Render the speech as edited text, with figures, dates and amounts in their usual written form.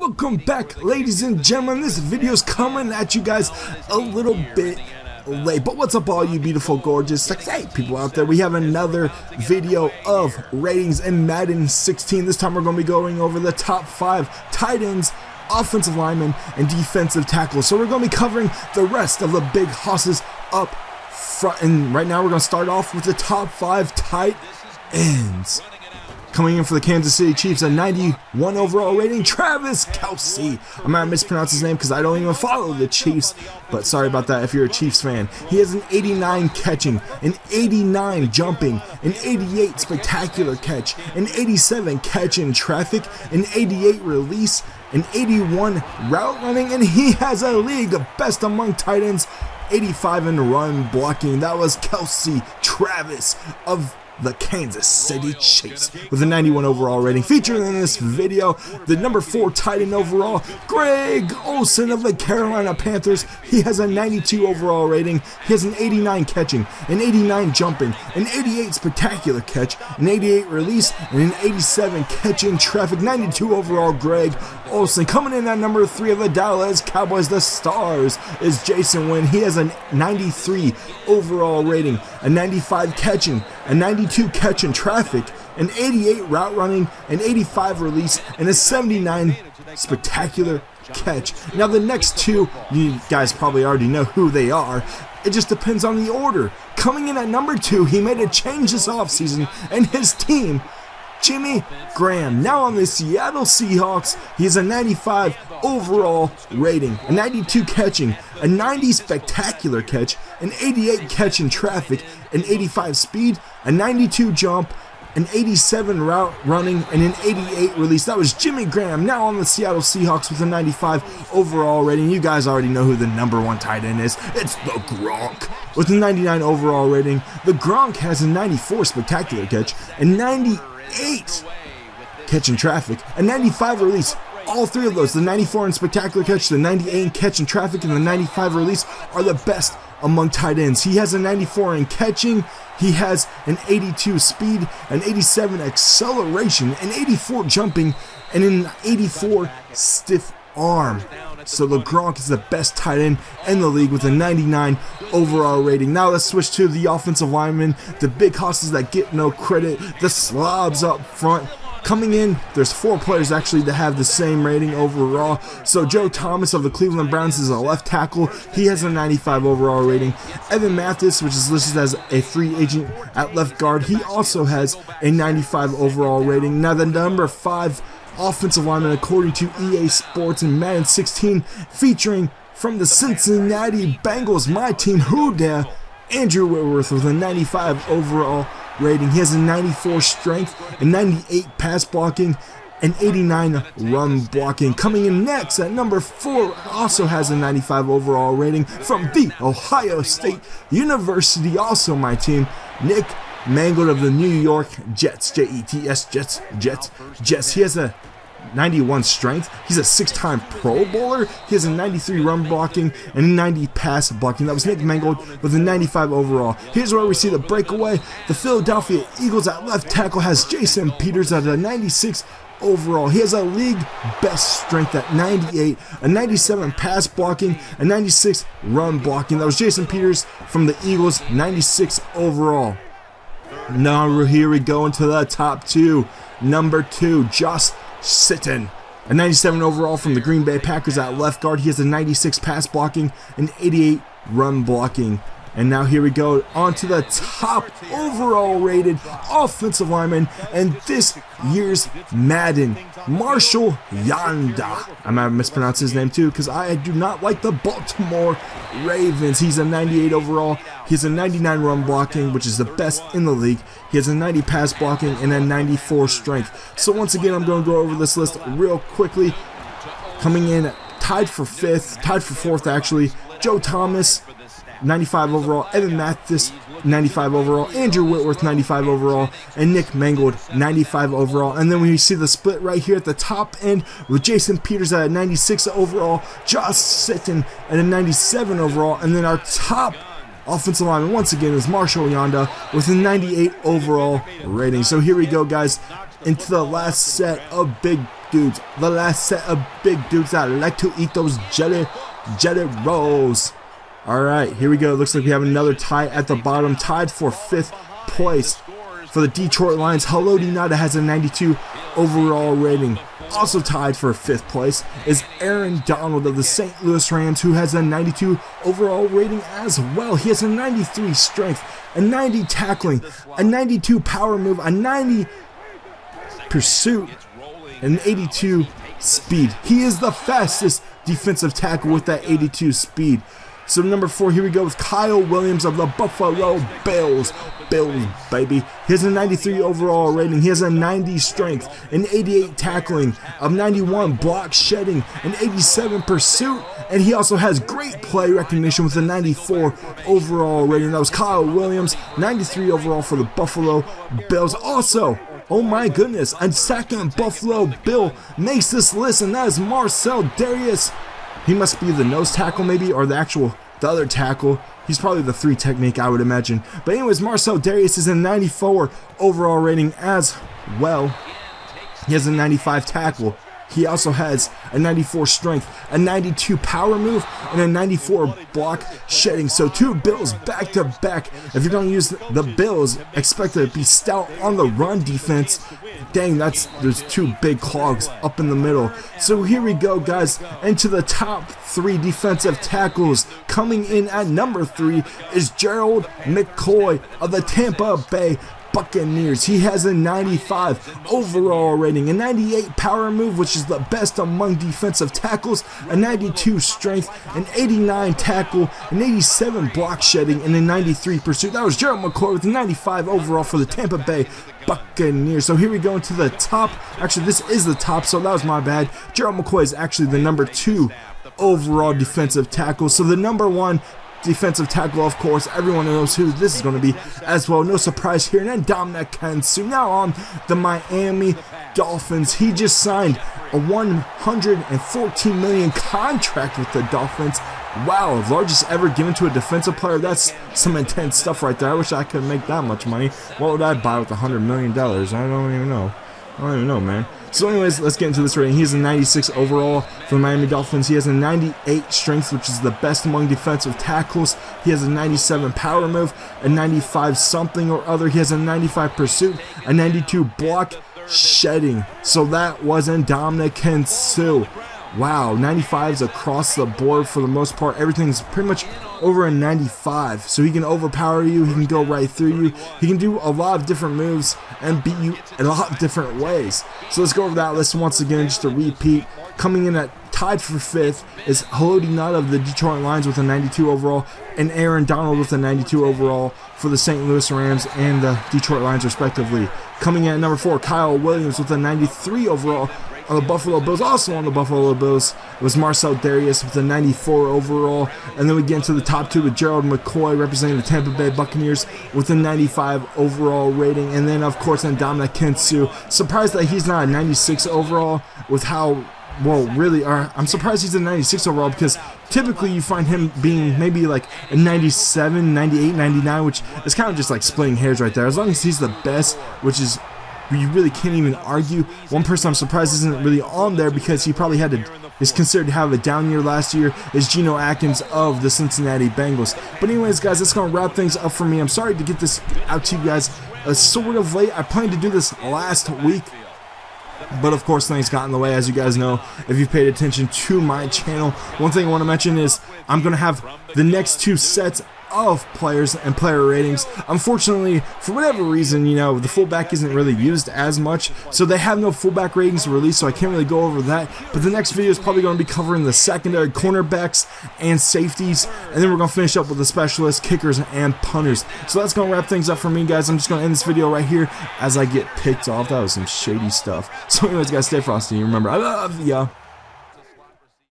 Welcome back, ladies and gentlemen. This video's coming at you guys a little bit late, but what's up, all you beautiful, gorgeous, sexy people out there? We have another video of ratings in Madden 16. This time we're going to be going over the top 5 tight ends, offensive linemen, and defensive tackles. So we're going to be covering the rest of the big hosses up front, and right now we're going to start off with the top 5 tight ends. Coming in for the Kansas City Chiefs, a 91 overall rating, Travis Kelce. I might mispronounce his name because I don't even follow the Chiefs, but sorry about that if you're a Chiefs fan. He has an 89 catching, an 89 jumping, an 88 spectacular catch, an 87 catch in traffic, an 88 release, an 81 route running, and he has a league best among tight ends, 85 in run blocking. That was Kelce Travis of the Kansas City Chiefs with a 91 overall rating. Featured in this video, the number 4 tight end overall, Greg Olsen of the Carolina Panthers. He has a 92 overall rating. He has an 89 catching, an 89 jumping, an 88 spectacular catch, an 88 release, and an 87 catch in traffic. 92 overall, Greg Olsen. Coming in at number 3 of the Dallas Cowboys, the Stars, is Jason Wynn. He has a 93 overall rating, a 95 catching, a 92 catch in traffic, an 88 route running, an 85 release, and a 79 spectacular catch. Now the next two, you guys probably already know who they are. It just depends on the order. Coming in at number 2, he made a change this offseason, and his team, Jimmy Graham, now on the Seattle Seahawks. He has a 95 overall rating, a 92 catching, a 90 spectacular catch, an 88 catch in traffic, an 85 speed, a 92 jump, an 87 route running, and an 88 release. That was Jimmy Graham, now on the Seattle Seahawks with a 95 overall rating. You guys already know who the number 1 tight end is. It's the Gronk. With a 99 overall rating, the Gronk has a 94 spectacular catch, a 98 catch in traffic, a 95 release. All 3 of those, the 94 in spectacular catch, the 98 in catch in traffic, and the 95 release, are the best among tight ends. He has a 94 in catching, he has an 82 speed, an 87 acceleration, an 84 jumping, and an 84 stiff arm. So the Gronk is the best tight end in the league with a 99 overall rating. Now let's switch to the offensive linemen, the big hosses that get no credit, the slobs up front. Coming in, there's 4 players actually that have the same rating overall. So Joe Thomas of the Cleveland Browns is a left tackle. He has a 95 overall rating. Evan Mathis, which is listed as a free agent at left guard, he also has a 95 overall rating. Now the number 5 offensive lineman according to EA Sports in Madden 16, featuring from the Cincinnati Bengals, my team, who da, Andrew Whitworth with a 95 overall rating. He has a 94 strength, a 98 pass blocking, and 89 run blocking. Coming in next at number 4, also has a 95 overall rating from the Ohio State University, also my team, Nick Mangold of the New York Jets, Jets, Jets. He has a 91 strength. He's a 6-time Pro Bowler. He has a 93 run blocking and a 90 pass blocking. That was Nick Mangold with a 95 overall. Here's where we see the breakaway. The Philadelphia Eagles at left tackle has Jason Peters at a 96 overall. He has a league best strength at 98, a 97 pass blocking, a 96 run blocking. That was Jason Peters from the Eagles, 96 overall. Now here we go into the top 2. Number 2, Josh Sitton, a 97 overall from the Green Bay Packers at left guard. He has a 96 pass blocking and 88 run blocking. And now here we go on to the top overall rated offensive lineman and this year's Madden, Marshall Yanda. I might have mispronounced his name too because I do not like the Baltimore Ravens. He's a 98 overall. He has a 99 run blocking, which is the best in the league. He has a 90 pass blocking and a 94 strength. So once again, I'm going to go over this list real quickly. Coming in tied for 4th actually, Joe Thomas, 95 overall, Evan Mathis, 95 overall, Andrew Whitworth, 95 overall, and Nick Mangold, 95 overall. And then when you see the split right here at the top end with Jason Peters at a 96 overall, Josh Sitton at a 97 overall, and then our top offensive lineman once again is Marshall Yanda with a 98 overall rating. So here we go, guys, into the last set of big dudes. The last set of big dudes that like to eat those jelly rolls. Alright, here we go. Looks like we have another tie at the bottom. Tied for 5th place for the Detroit Lions. Haloti Ngata has a 92 overall rating. Also tied for 5th place is Aaron Donald of the St. Louis Rams, who has a 92 overall rating as well. He has a 93 strength, a 90 tackling, a 92 power move, a 90 pursuit, and an 82 speed. He is the fastest defensive tackle with that 82 speed. So number 4, here we go with Kyle Williams of the Buffalo Bills. Bills, baby. He has a 93 overall rating. He has a 90 strength, an 88 tackling, a 91 block shedding, an 87 pursuit, and he also has great play recognition with a 94 overall rating. That was Kyle Williams, 93 overall for the Buffalo Bills. Also, oh my goodness, a second Buffalo Bill makes this list, and that is Marcel Darius. He must be the nose tackle maybe, or the other tackle. He's probably the 3 technique, I would imagine. But anyways, Marcel Darius is a 94 overall rating as well. He has a 95 tackle. He also has a 94 strength, a 92 power move, and a 94 block shedding. So 2 Bills back to back. If you're going to use the Bills, expect to be stout on the run defense. Dang, there's 2 big clogs up in the middle. So here we go, guys, into the top 3 defensive tackles. Coming in at number 3 is Gerald McCoy of the Tampa Bay Buccaneers. He has a 95 overall rating, a 98 power move, which is the best among defensive tackles, a 92 strength, an 89 tackle, an 87 block shedding, and a 93 pursuit. That was Gerald McCoy with a 95 overall for the Tampa Bay Buccaneers. So here we go into the top. Actually, this is the top, so that was my bad. Gerald McCoy is actually the number 2 overall defensive tackle. So the number 1 defensive tackle, of course, everyone knows who this is going to be as well. No surprise here. And then Ndamukong Suh. Now on the Miami Dolphins. He just signed a $114 million contract with the Dolphins. Wow, largest ever given to a defensive player. That's some intense stuff right there. I wish I could make that much money. What would I buy with $100 million? I don't even know, man. So anyways, let's get into this rating. He has a 96 overall for the Miami Dolphins. He has a 98 strength, which is the best among defensive tackles. He has a 97 power move, a 95 something or other. He has a 95 pursuit, a 92 block shedding. So that was Ndamukong Suh. Wow, 95s across the board for the most part. Everything's pretty much over a 95. So he can overpower you, he can go right through you, he can do a lot of different moves and beat you in a lot of different ways. So let's go over that list once again, just to repeat. Coming in at tied for 5th is Haloti Ngata of the Detroit Lions with a 92 overall, and Aaron Donald with a 92 overall for the St. Louis Rams and the Detroit Lions respectively. Coming in at number 4, Kyle Williams with a 93 overall on the Buffalo Bills. Also on the Buffalo Bills was Marcel Darius with a 94 overall. And then we get into the top 2 with Gerald McCoy representing the Tampa Bay Buccaneers with a 95 overall rating. And then, of course, Ndamukong Suh. Surprised that he's not a 96 overall with how, well, really, I'm surprised he's a 96 overall because typically you find him being maybe like a 97, 98, 99, which is kind of just like splitting hairs right there. As long as he's the best, which is, you really can't even argue. One person I'm surprised isn't really on there because he probably is considered to have a down year last year is Geno Atkins of the Cincinnati Bengals. But anyways, guys, that's going to wrap things up for me. I'm sorry to get this out to you guys sort of late. I planned to do this last week, but of course things got in the way, as you guys know if you've paid attention to my channel. One thing I want to mention is I'm going to have the next 2 sets of players and player ratings. Unfortunately, for whatever reason, the fullback isn't really used as much, so they have no fullback ratings released, so I can't really go over that. But the next video is probably going to be covering the secondary cornerbacks and safeties, and then we're going to finish up with the specialists, kickers, and punters. So that's going to wrap things up for me, guys. I'm just going to end this video right here as I get picked off. That was some shady stuff. So anyways, guys, stay frosty. Remember, I love ya.